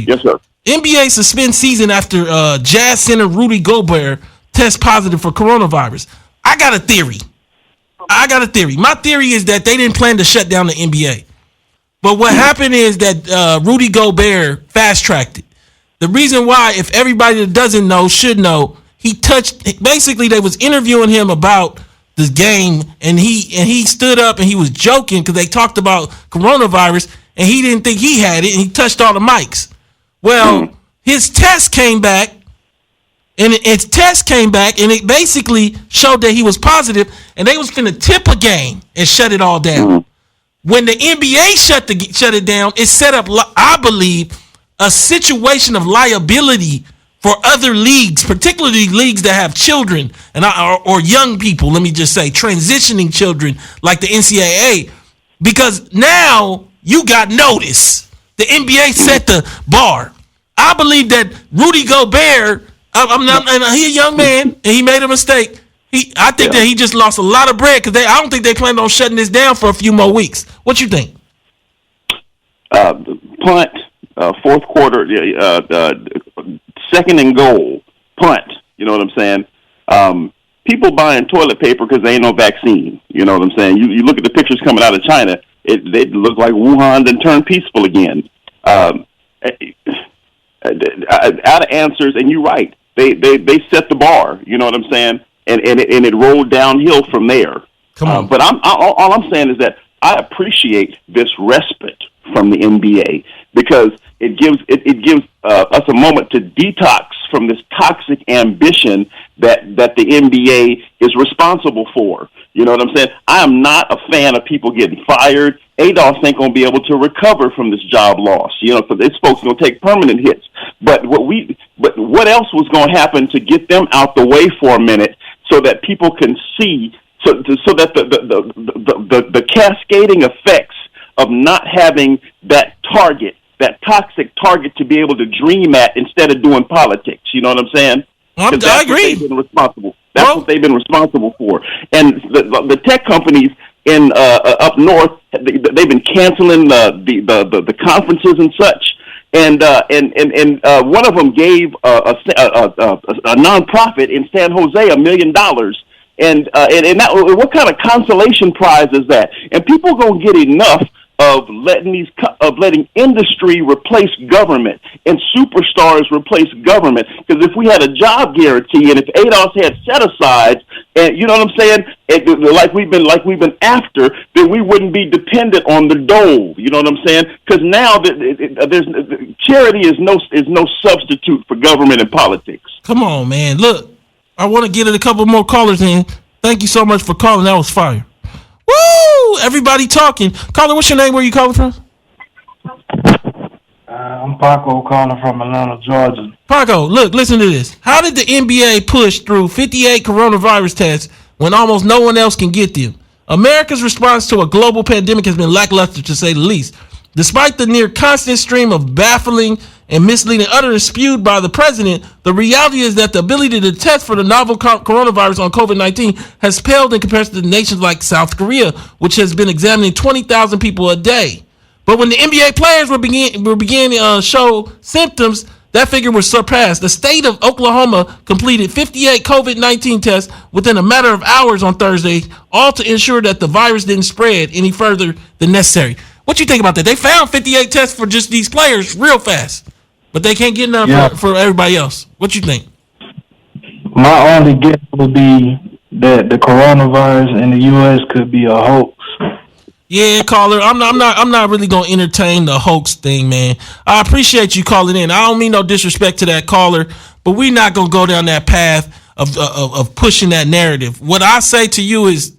Yes, sir. NBA suspends season after Jazz center Rudy Gobert tests positive for coronavirus. I got a theory. My theory is that they didn't plan to shut down the NBA. But what happened is that Rudy Gobert fast-tracked it. The reason why, if everybody that doesn't know should know, basically they was interviewing him about this game, and he stood up and he was joking because they talked about coronavirus, and he didn't think he had it, and he touched all the mics. Well, his test came back, and it basically showed that he was positive, and they was finna tip a game and shut it all down. When the NBA shut it down, it set up, I believe, a situation of liability for other leagues, particularly leagues that have children or young people. Let me just say, transitioning children like the NCAA, because now you got notice. The NBA set the bar. I believe that Rudy Gobert, he's a young man, and he made a mistake. I think that he just lost a lot of bread because I don't think they planned on shutting this down for a few more weeks. What you think? Punt, fourth quarter, second and goal, punt. You know what I'm saying? People buying toilet paper because there ain't no vaccine. You know what I'm saying? You look at the pictures coming out of China, they look like Wuhan then turned peaceful again. Out of answers, and you're right. They set the bar. You know what I'm saying? And it rolled downhill from there. Come on. But all I'm saying is that I appreciate this respite from the NBA because it gives us a moment to detox from this toxic ambition that the NBA is responsible for. You know what I'm saying? I am not a fan of people getting fired. ADOS ain't gonna be able to recover from this job loss. You know, so these folks gonna take permanent hits. But what else was gonna happen to get them out the way for a minute so that people can see, so that the cascading effects of not having that target, that toxic target to be able to dream at instead of doing politics. You know what I'm saying? I agree. That's what they've been responsible for. And the tech companies in up north, they've been canceling the conferences and such. And one of them gave a nonprofit in San Jose $1 million. And that, what kind of consolation prize is that? And people gonna get enough of letting industry replace government and superstars replace government. Because if we had a job guarantee and if ADOS had set asides, and you know what I'm saying, like we've been after, then we wouldn't be dependent on the dole. You know what I'm saying? Because now charity is no substitute for government and politics. Come on, man. Look, I want to get a couple more callers in. Thank you so much for calling. That was fire. Woo! Everybody talking. Caller, what's your name? Where you calling from? I'm Paco calling from Atlanta, Georgia. Paco, look, listen to this. How did the NBA push through 58 coronavirus tests when almost no one else can get them? America's response to a global pandemic has been lackluster, to say the least. Despite the near constant stream of baffling and misleading utterance spewed by the president, the reality is that the ability to test for the novel coronavirus on COVID-19 has paled in comparison to nations like South Korea, which has been examining 20,000 people a day. But when the NBA players were beginning to show symptoms, that figure was surpassed. The state of Oklahoma completed 58 COVID-19 tests within a matter of hours on Thursday, all to ensure that the virus didn't spread any further than necessary. What you think about that? They found 58 tests for just these players real fast, but they can't get enough for everybody else. What you think? My only guess would be that the coronavirus in the U.S. could be a hoax. Yeah, caller, I'm not really gonna entertain the hoax thing, man. I appreciate you calling in. I don't mean no disrespect to that caller, but we're not gonna go down that path of pushing that narrative. What I say to you is,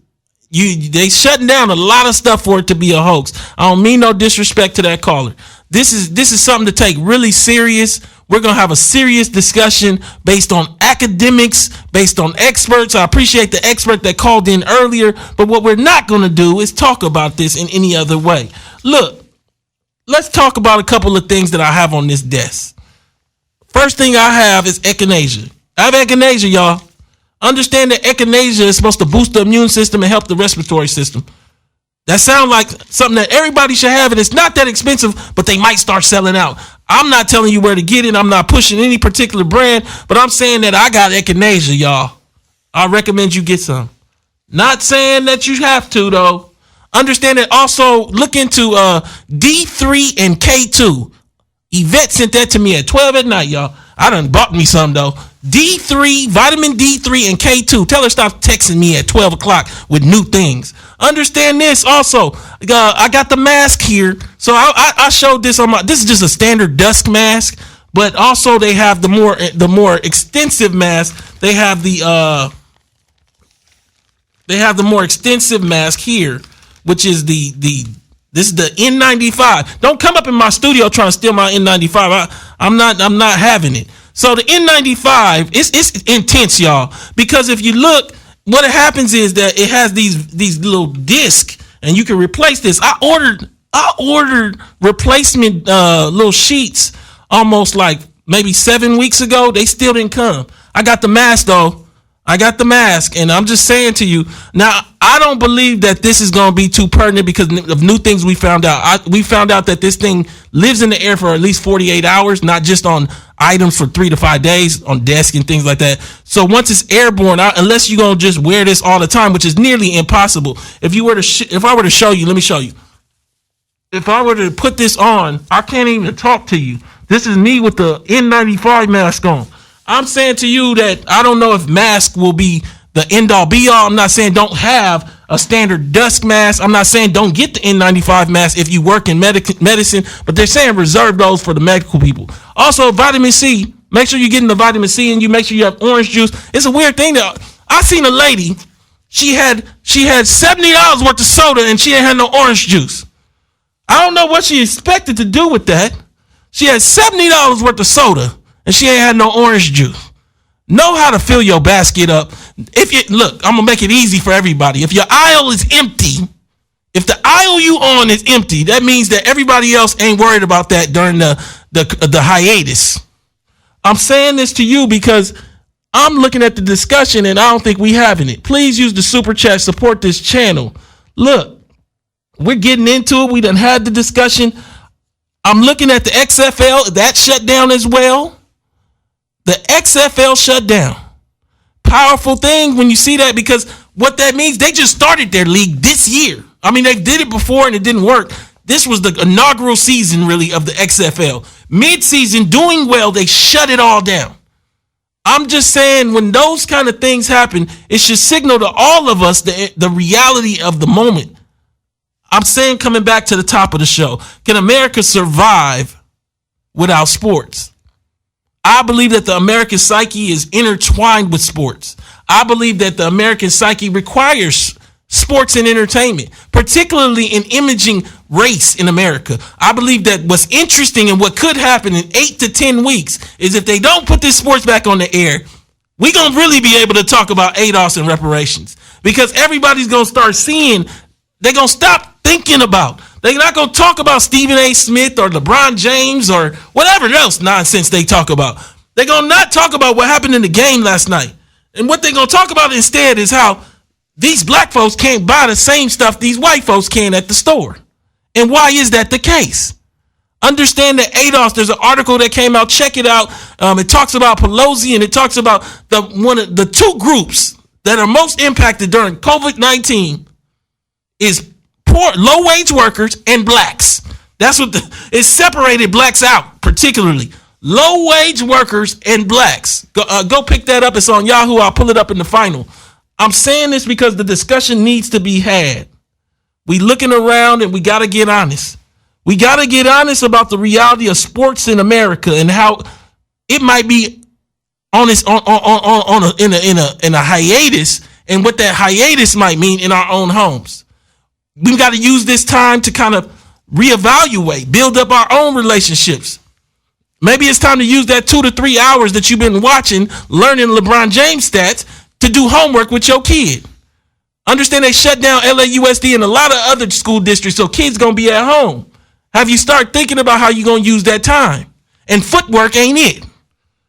they shutting down a lot of stuff for it to be a hoax. I don't mean no disrespect to that caller. This is something to take really serious. We're going to have a serious discussion based on academics, based on experts. I appreciate the expert that called in earlier, but what we're not going to do is talk about this in any other way. Look, let's talk about a couple of things that I have on this desk. First thing I have is echinacea. I have echinacea, y'all. Understand that echinacea is supposed to boost the immune system and help the respiratory system. That sounds like something that everybody should have, and it's not that expensive, but they might start selling out. I'm not telling you where to get it. I'm not pushing any particular brand, but I'm saying that I got echinacea, y'all. I recommend you get some. Not saying that you have to, though. Understand that also look into D3 and K2. Yvette sent that to me at 12 at night, y'all. I done bought me some, though. D3, vitamin D3 and K2. Tell her stop texting me at 12 o'clock with new things. Understand this also. I got the mask here. So I showed this on my, this is just a standard dusk mask, but also they have the more extensive mask. They have the more extensive mask here, which is this is the N95. Don't come up in my studio trying to steal my N95. I'm not having it. So the N95, it's intense, y'all, because if you look, what happens is that it has these little discs, and you can replace this. I ordered replacement little sheets almost like maybe 7 weeks ago. They still didn't come. I got the mask though. I got the mask, and I'm just saying to you now, I don't believe that this is going to be too pertinent because of new things we found out. We found out that this thing lives in the air for at least 48 hours, not just on items for 3 to 5 days on desk and things like that. So once it's airborne, unless you're going to just wear this all the time, which is nearly impossible. If I were to show you, let me show you. If I were to put this on, I can't even talk to you. This is me with the N95 mask on. I'm saying to you that I don't know if mask will be the end all be all. I'm not saying don't have a standard dusk mask. I'm not saying don't get the N95 mask if you work in medicine, but they're saying reserve those for the medical people. Also, vitamin C. Make sure you're getting the vitamin C, and you make sure you have orange juice. It's a weird thing that I seen a lady. She had $70 worth of soda, and she ain't had no orange juice. I don't know what she expected to do with that. She had $70 worth of soda, and she ain't had no orange juice. Know how to fill your basket up. Look, I'm gonna make it easy for everybody. If your aisle is empty, if the aisle you on is empty, that means that everybody else ain't worried about that during the hiatus. I'm saying this to you because I'm looking at the discussion and I don't think we having it. Please use the super chat, support this channel. Look, we're getting into it. We done had the discussion. I'm looking at the XFL, that shut down as well. The XFL shut down. Powerful thing when you see that, because what that means, they just started their league this year. I mean, they did it before and it didn't work. This was the inaugural season, really, of the XFL. Mid-season, doing well, they shut it all down. I'm just saying, when those kind of things happen, it should signal to all of us the reality of the moment. I'm saying, coming back to the top of the show, can America survive without sports? I believe that the American psyche is intertwined with sports. I believe that the American psyche requires sports and entertainment, particularly in imaging race in America. I believe that what's interesting and what could happen in 8 to 10 weeks is if they don't put this sports back on the air, we're going to really be able to talk about ADOS and reparations, because everybody's going to start seeing, they're going to stop thinking about They're not going to talk about Stephen A. Smith or LeBron James or whatever else nonsense they talk about. They're going to not talk about what happened in the game last night. And what they're going to talk about instead is how these black folks can't buy the same stuff these white folks can at the store. And why is that the case? Understand that ADOS, there's an article that came out. Check it out. It talks about Pelosi, and it talks about the two groups that are most impacted during COVID-19 is poor, low-wage workers and blacks. That's what it separated blacks out, particularly low-wage workers and blacks. Go pick that up. It's on Yahoo. I'll pull it up in the final. I'm saying this because the discussion needs to be had. We looking around and we got to get honest. We got to get honest about the reality of sports in America and how it might be in a hiatus, and what that hiatus might mean in our own homes. We've got to use this time to kind of reevaluate, build up our own relationships. Maybe it's time to use that 2 to 3 hours that you've been watching, learning LeBron James stats, to do homework with your kid. Understand they shut down LAUSD and a lot of other school districts, so kids going to be at home. Have you start thinking about how you're going to use that time? And footwork ain't it.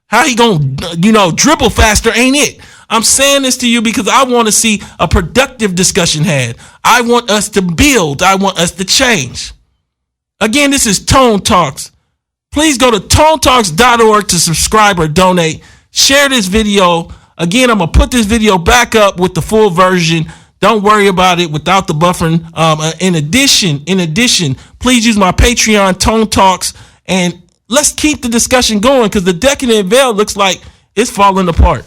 How he going to, dribble faster ain't it. I'm saying this to you because I want to see a productive discussion had. I want us to build. I want us to change. Again, this is Tone Talks. Please go to tonetalks.org to subscribe or donate. Share this video. Again, I'm going to put this video back up with the full version. Don't worry about it without the buffering. In addition, please use my Patreon, Tone Talks, and let's keep the discussion going because the decadent veil looks like it's falling apart.